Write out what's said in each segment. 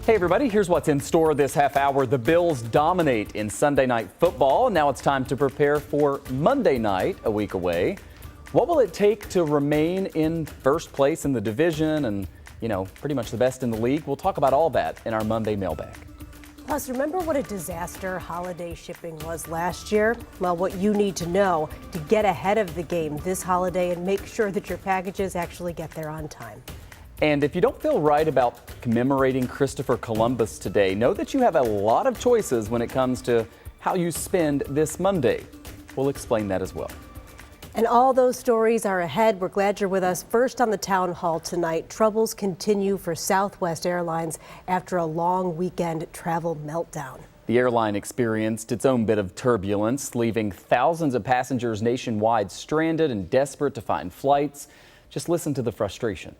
Hey everybody, here's what's in store this half hour. The Bills dominate in Sunday night football. Now it's time to prepare for Monday night, a week away. What will it take to remain in first place in the division and, pretty much the best in the league? We'll talk about all that in our Monday mailbag. Plus, remember what a disaster holiday shipping was last year? Well, what you need to know to get ahead of the game this holiday and make sure that your packages actually get there on time. And if you don't feel right about commemorating Christopher Columbus today, know that you have a lot of choices when it comes to how you spend this Monday. We'll explain that as well. And all those stories are ahead. We're glad you're with us. First on the town hall tonight, troubles continue for Southwest Airlines after a long weekend travel meltdown. The airline experienced its own bit of turbulence, leaving thousands of passengers nationwide stranded and desperate to find flights. Just listen to the frustration.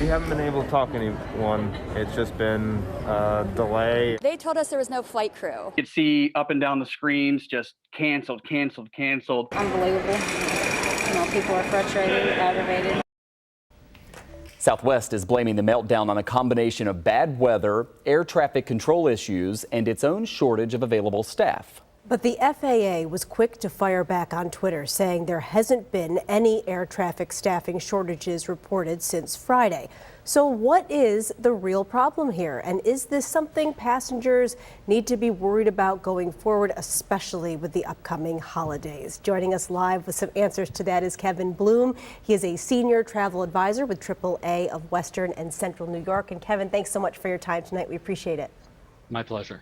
We haven't been able to talk to anyone. It's just been a delay. They told us there was no flight crew. You could see up and down the screens just canceled. Unbelievable. People are frustrated, aggravated. Southwest is blaming the meltdown on a combination of bad weather, air traffic control issues, and its own shortage of available staff. But the FAA was quick to fire back on Twitter, saying there hasn't been any air traffic staffing shortages reported since Friday. So what is the real problem here? And is this something passengers need to be worried about going forward, especially with the upcoming holidays? Joining us live with some answers to that is Kevin Bloom. He is a senior travel advisor with AAA of Western and Central New York. And Kevin, thanks so much for your time tonight. We appreciate it. My pleasure.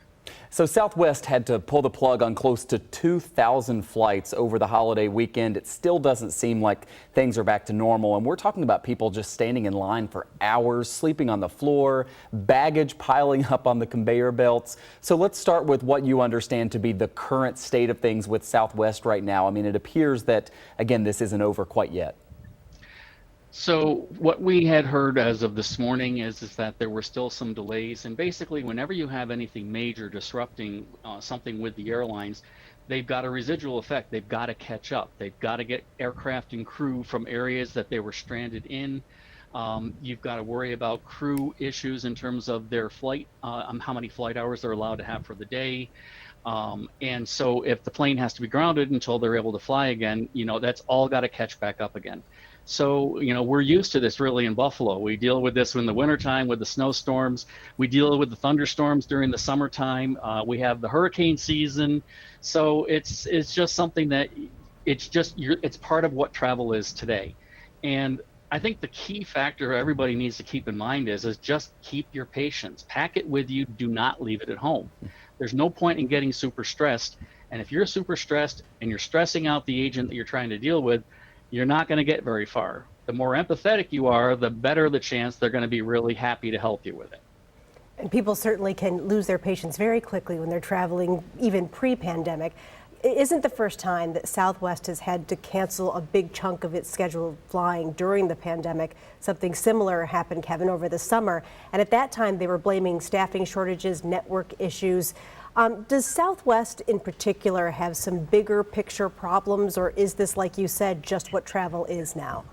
So Southwest had to pull the plug on close to 2,000 flights over the holiday weekend. It still doesn't seem like things are back to normal. And we're talking about people just standing in line for hours, sleeping on the floor, baggage piling up on the conveyor belts. So let's start with what you understand to be the current state of things with Southwest right now. I mean, it appears that, again, this isn't over quite yet. So what we had heard as of this morning is that there were still some delays, and basically whenever you have anything major disrupting something with the airlines, they've got a residual effect. They've got to catch up. They've got to get aircraft and crew from areas that they were stranded in. You've got to worry about crew issues in terms of their flight, how many flight hours they're allowed to have for the day. And so if the plane has to be grounded until they're able to fly again, that's all got to catch back up again. So, we're used to this really in Buffalo. We deal with this in the wintertime with the snowstorms. We deal with the thunderstorms during the summertime. We have the hurricane season. So it's just something that it's part of what travel is today. And I think the key factor everybody needs to keep in mind is just keep your patience. Pack it with you. Do not leave it at home. There's no point in getting super stressed. And if you're super stressed and you're stressing out the agent that you're trying to deal with, you're not going to get very far. The more empathetic you are, the better the chance they're going to be really happy to help you with it. And people certainly can lose their patience very quickly when they're traveling, even pre-pandemic. It isn't the first time that Southwest has had to cancel a big chunk of its scheduled flying during the pandemic. Something similar happened, Kevin, over the summer. And at that time, they were blaming staffing shortages, network issues. Does Southwest in particular have some bigger picture problems, or is this, like you said, just what travel is now?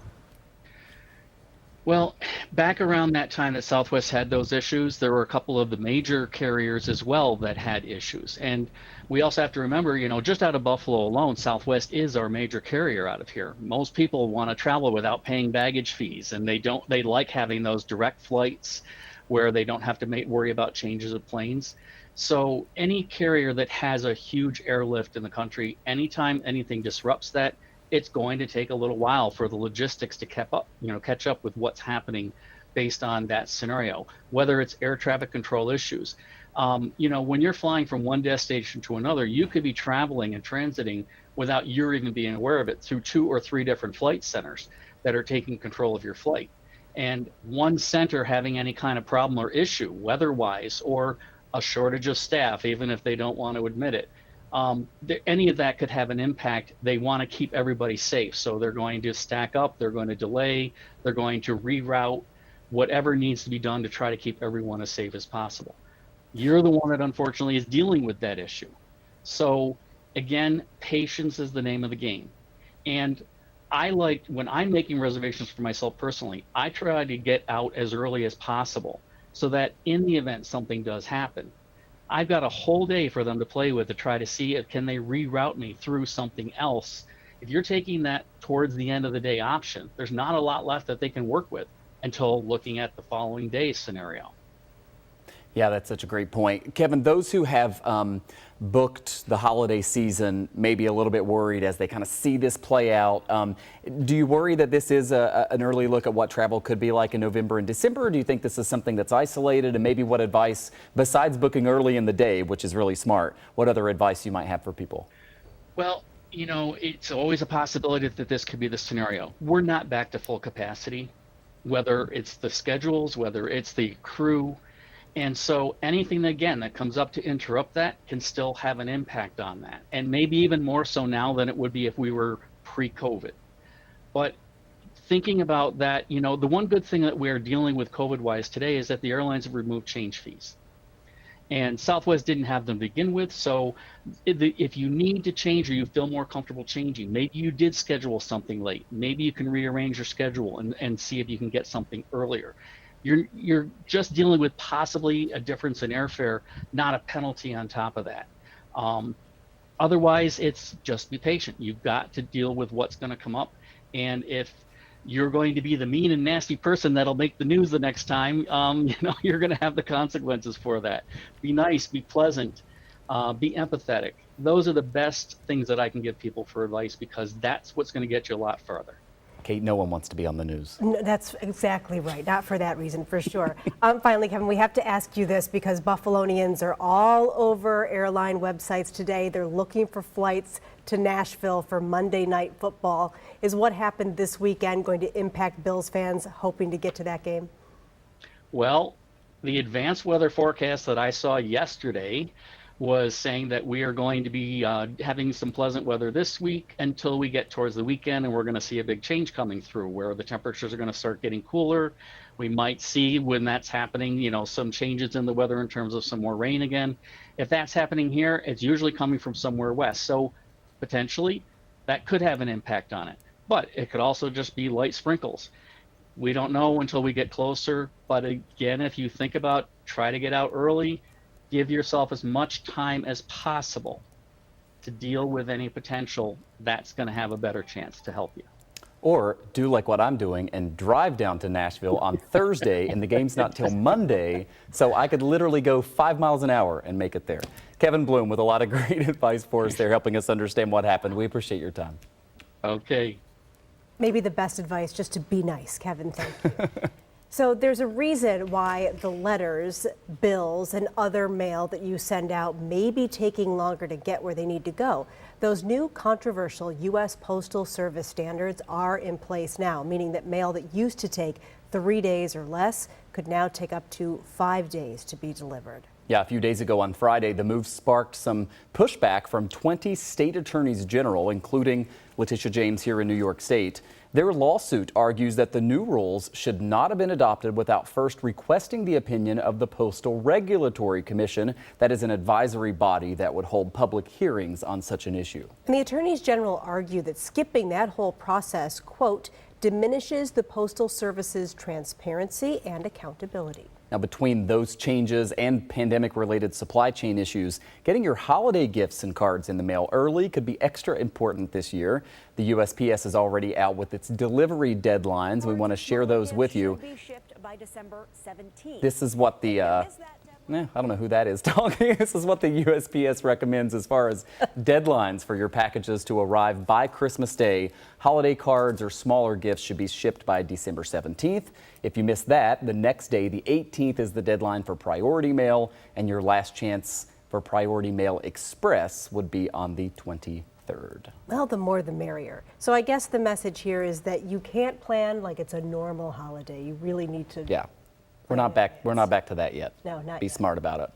Well, back around that time that Southwest had those issues, there were a couple of the major carriers as well that had issues. And we also have to remember, just out of Buffalo alone, Southwest is our major carrier out of here. Most people want to travel without paying baggage fees, and they like having those direct flights where they don't have to worry about changes of planes. So any carrier that has a huge airlift in the country, anytime anything disrupts that, it's going to take a little while for the logistics to catch up with what's happening based on that scenario, whether it's air traffic control issues. When you're flying from one destination to another, you could be traveling and transiting without you even being aware of it through 2 or 3 different flight centers that are taking control of your flight. And one center having any kind of problem or issue, weather-wise, or a shortage of staff, even if they don't want to admit it. Any of that could have an impact. They want to keep everybody safe. So they're going to stack up, they're going to delay, they're going to reroute, whatever needs to be done to try to keep everyone as safe as possible. You're the one that unfortunately is dealing with that issue. So again, patience is the name of the game. And when I'm making reservations for myself personally, I try to get out as early as possible so that in the event something does happen, I've got a whole day for them to play with to try to see if can they reroute me through something else. If you're taking that towards the end of the day option, there's not a lot left that they can work with until looking at the following day scenario. Yeah, that's such a great point. Kevin, those who have booked the holiday season may be a little bit worried as they kind of see this play out. Do you worry that this is an early look at what travel could be like in November and December? Or do you think this is something that's isolated, and maybe what advice, besides booking early in the day, which is really smart, what other advice you might have for people? Well, you know, it's always a possibility that this could be the scenario. We're not back to full capacity, whether it's the schedules, whether it's the crew. And so anything, again, that comes up to interrupt that can still have an impact on that. And maybe even more so now than it would be if we were pre-COVID. But thinking about that, you know, the one good thing that we're dealing with COVID-wise today is that the airlines have removed change fees. And Southwest didn't have them to begin with. So if you need to change or you feel more comfortable changing, maybe you did schedule something late. Maybe you can rearrange your schedule and see if you can get something earlier. You're just dealing with possibly a difference in airfare, not a penalty on top of that. Otherwise, it's just be patient. You've got to deal with what's going to come up. And if you're going to be the mean and nasty person that'll make the news the next time, you know, you're going to have the consequences for that. Be nice, be pleasant, be empathetic. Those are the best things that I can give people for advice, because that's what's going to get you a lot further. Kate, no one wants to be on the news. No, that's exactly right. Not for that reason, for sure. Finally, Kevin, we have to ask you this because Buffalonians are all over airline websites today. They're looking for flights to Nashville for Monday Night Football. Is what happened this weekend going to impact Bills fans hoping to get to that game? Well, the advanced weather forecast that I saw yesterday was saying that we are going to be having some pleasant weather this week until we get towards the weekend, and we're going to see a big change coming through where the temperatures are going to start getting cooler. We might see, when that's happening, you know, some changes in the weather in terms of some more rain again. If that's happening here, it's usually coming from somewhere west. So potentially that could have an impact on it, but it could also just be light sprinkles. We don't know until we get closer. But again, if you think about, try to get out early, give yourself as much time as possible to deal with any potential. That's going to have a better chance to help you. Or do like what I'm doing and drive down to Nashville on Thursday, and the game's not till Monday, so I could literally go 5 miles an hour and make it there. Kevin Bloom with a lot of great advice for us there, helping us understand what happened. We appreciate your time. Okay. Maybe the best advice, just to be nice, Kevin. Thank you. So there's a reason why the letters, bills, and other mail that you send out may be taking longer to get where they need to go. Those new controversial U.S. Postal Service standards are in place now, meaning that mail that used to take 3 days or less could now take up to 5 days to be delivered. Yeah, a few days ago on Friday, the move sparked some pushback from 20 state attorneys general, including Letitia James here in New York State. Their lawsuit argues that the new rules should not have been adopted without first requesting the opinion of the Postal Regulatory Commission. That is an advisory body that would hold public hearings on such an issue. And the attorneys general argue that skipping that whole process, quote, diminishes the Postal Service's transparency and accountability. Now, between those changes and pandemic-related supply chain issues, getting your holiday gifts and cards in the mail early could be extra important this year. The USPS is already out with its delivery deadlines. We want to share those with you. Be shipped by December 17th. This is what the I don't know who that is talking. This is what the USPS recommends as far as deadlines for your packages to arrive by Christmas Day. Holiday cards or smaller gifts should be shipped by December 17th. If you miss that, the next day, the 18th, is the deadline for priority mail, and your last chance for priority mail express would be on the 23rd. Well, the more the merrier. So I guess the message here is that you can't plan like it's a normal holiday. You really need to. Yeah. We're not back to that yet. No, not Be yet. smart about it.